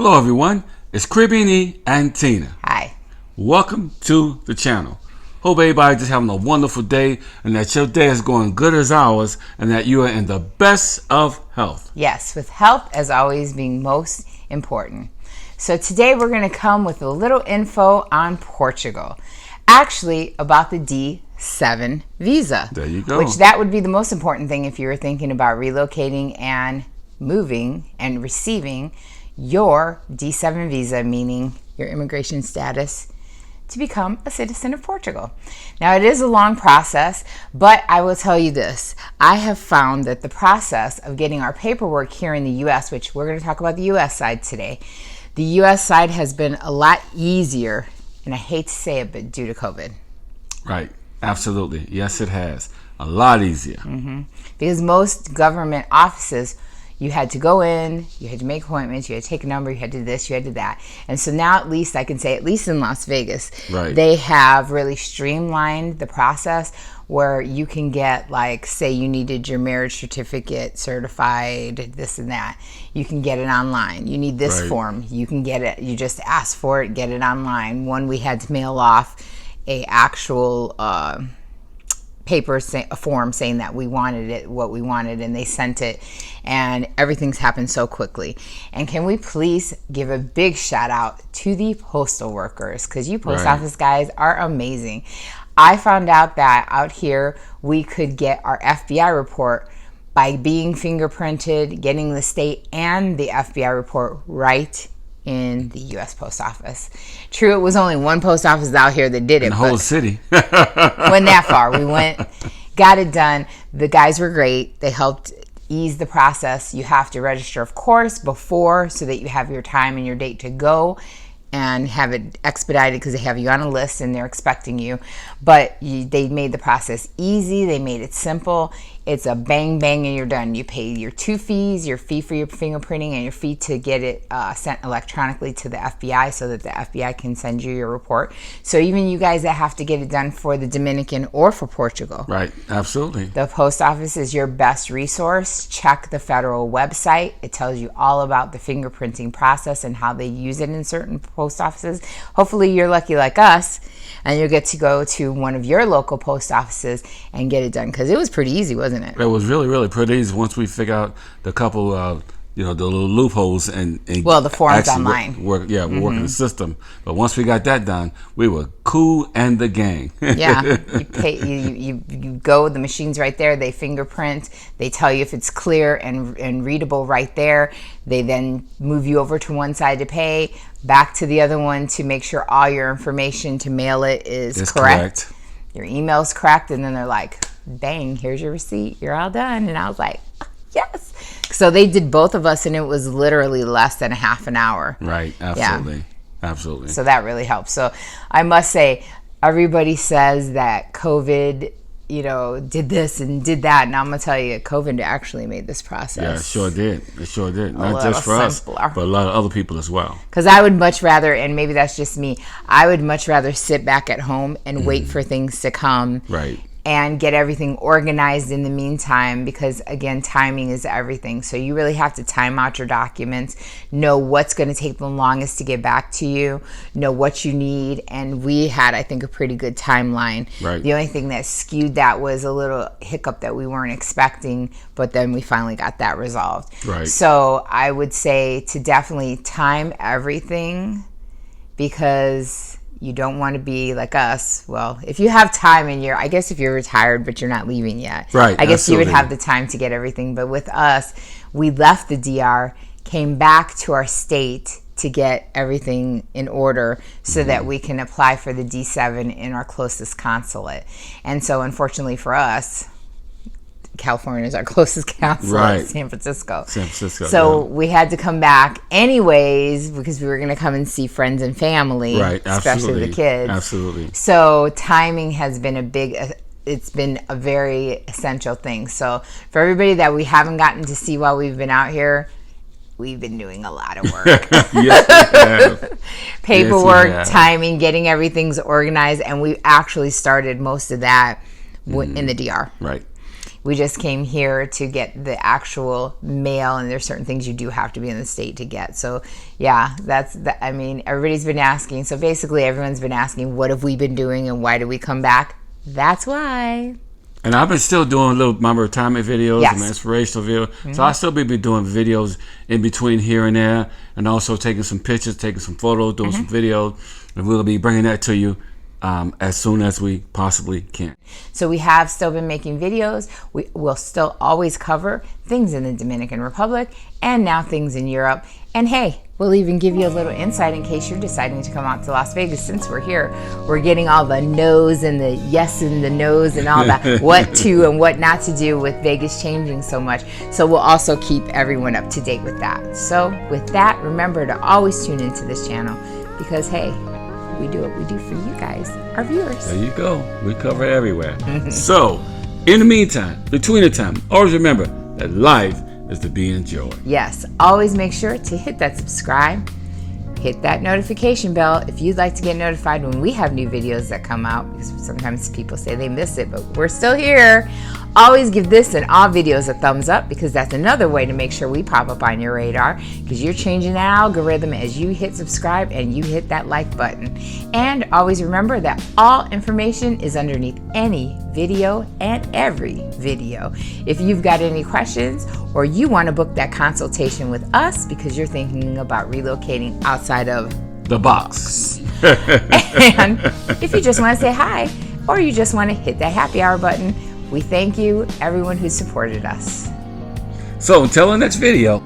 Hello everyone, it's Cribini and Tina. Hi. Welcome to the channel. Hope everybody just having a wonderful day and that your day is going good as ours and that you are in the best of health. Yes, with health as always being most important. So today we're going to come with a little info on Portugal. Actually about the D7 visa. There you go. Which that would be the most important thing if you were thinking about relocating and moving and receiving your D7 visa, meaning your immigration status to become a citizen of Portugal. Now it is a long process, but I will tell you this. I have found that the process of getting our paperwork here in the U.S., which we're going to talk about the U.S. side today, the U.S. side has been a lot easier, and I hate to say it, but due to COVID. Right, absolutely. Yes, it has. A lot easier. Mm-hmm. Because most government offices, you had to go in, you had to make appointments, you had to take a number, you had to do this, you had to do that. And so now at least I can say, at least in Las Vegas, right, they have really streamlined the process where you can get, like, say you needed your marriage certificate certified, this and that. You can get it online. You need this form. You can get it. You just ask for it, get it online. One, we had to mail off a actual a form saying that we wanted it, what we wanted, and they sent it, and everything's happened so quickly. And can we please give a big shout out to the postal workers, because you post office guys are amazing. I found out that out here we could get our FBI report by being fingerprinted, getting the state and the FBI report right in the U.S. post office. True, it was only one post office out here that did it. In the whole city. Went that far. We went, got it done. The guys were great. They helped ease the process. You have to register, of course, before so that you have your time and your date to go and have it expedited because they have you on a list and they're expecting you. But they made the process easy. They made it simple. It's a bang, bang, and you're done. You pay your 2 fees, your fee for your fingerprinting and your fee to get it sent electronically to the FBI so that the FBI can send you your report. So even you guys that have to get it done for the Dominican or for Portugal. Right, absolutely. The post office is your best resource. Check the federal website. It tells you all about the fingerprinting process and how they use it in certain post offices. Hopefully you're lucky like us and you'll get to go to one of your local post offices and get it done, because it was pretty easy, wasn't it? It was really, really pretty easy once we figured out the couple the little loopholes and well, the forms online. Working the system. But once we got that done, we were cool and the gang. Yeah, you go, the machine's right there. They fingerprint. They tell you if it's clear and readable right there. They then move you over to one side to pay, back to the other one to make sure all your information to mail it is correct. Your email's correct, and then they're like, bang, here's your receipt. You're all done. And I was like, yes. So they did both of us, and it was literally less than a half an hour. Right, absolutely. Yeah. Absolutely. So that really helps. So I must say, everybody says that COVID, did this and did that. And I'm going to tell you, COVID actually made this process. Yeah, it sure did. It sure did. Not just for us, but a lot of other people as well. Because I would much rather, and maybe that's just me, I would much rather sit back at home and wait for things to come. Right. And get everything organized in the meantime, because again, timing is everything. So you really have to time out your documents, know what's going to take the longest to get back to you, know what you need. And we had, I think, a pretty good timeline. Right. The only thing that skewed that was a little hiccup that we weren't expecting, but then we finally got that resolved. Right. So I would say to definitely time everything, because you don't want to be like us. Well, if you have time and I guess if you're retired but you're not leaving yet, right? I guess you would have the time to get everything. But with us, we left the DR, came back to our state to get everything in order so that we can apply for the D7 in our closest consulate. And so unfortunately for us, California is our closest consulate, San Francisco. So we had to come back anyways because we were going to come and see friends and family, especially the kids. Absolutely. So timing has been it's been a very essential thing. So for everybody that we haven't gotten to see while we've been out here, we've been doing a lot of work. Yes, we have. Paperwork, timing, getting everything's organized, and we actually started most of that in the DR. Right. We just came here to get the actual mail, and there's certain things you do have to be in the state to get. So yeah, I mean, everybody's been asking. So basically everyone's been asking, what have we been doing and why do we come back? That's why. And I've been still doing my retirement videos, Yes. and my inspirational videos. So I still be doing videos in between here and there, and also taking some pictures, taking some photos, doing some videos. And we'll be bringing that to you as soon as we possibly can. So we have still been making videos. We will still always cover things in the Dominican Republic and now things in Europe. And hey, we'll even give you a little insight in case you're deciding to come out to Las Vegas. Since we're here, we're getting all the no's and the yes and the no's and all that, what to and what not to do with Vegas changing so much. So we'll also keep everyone up to date with that. So with that, remember to always tune into this channel because hey, we do what we do for you guys, our viewers. There you go. We cover it everywhere. So, in the meantime, between the time, always remember that life is to be enjoyed. Yes, always make sure to hit that subscribe, hit that notification bell if you'd like to get notified when we have new videos that come out, because sometimes people say they miss it, but we're still here. Always give this and all videos a thumbs up because that's another way to make sure we pop up on your radar, because you're changing that algorithm as you hit subscribe and you hit that like button. And always remember that all information is underneath any video and every video. If you've got any questions or you want to book that consultation with us because you're thinking about relocating outside of The box. and if you just want to say hi or you just want to hit that happy hour button, we thank you, everyone who supported us. So until the next video.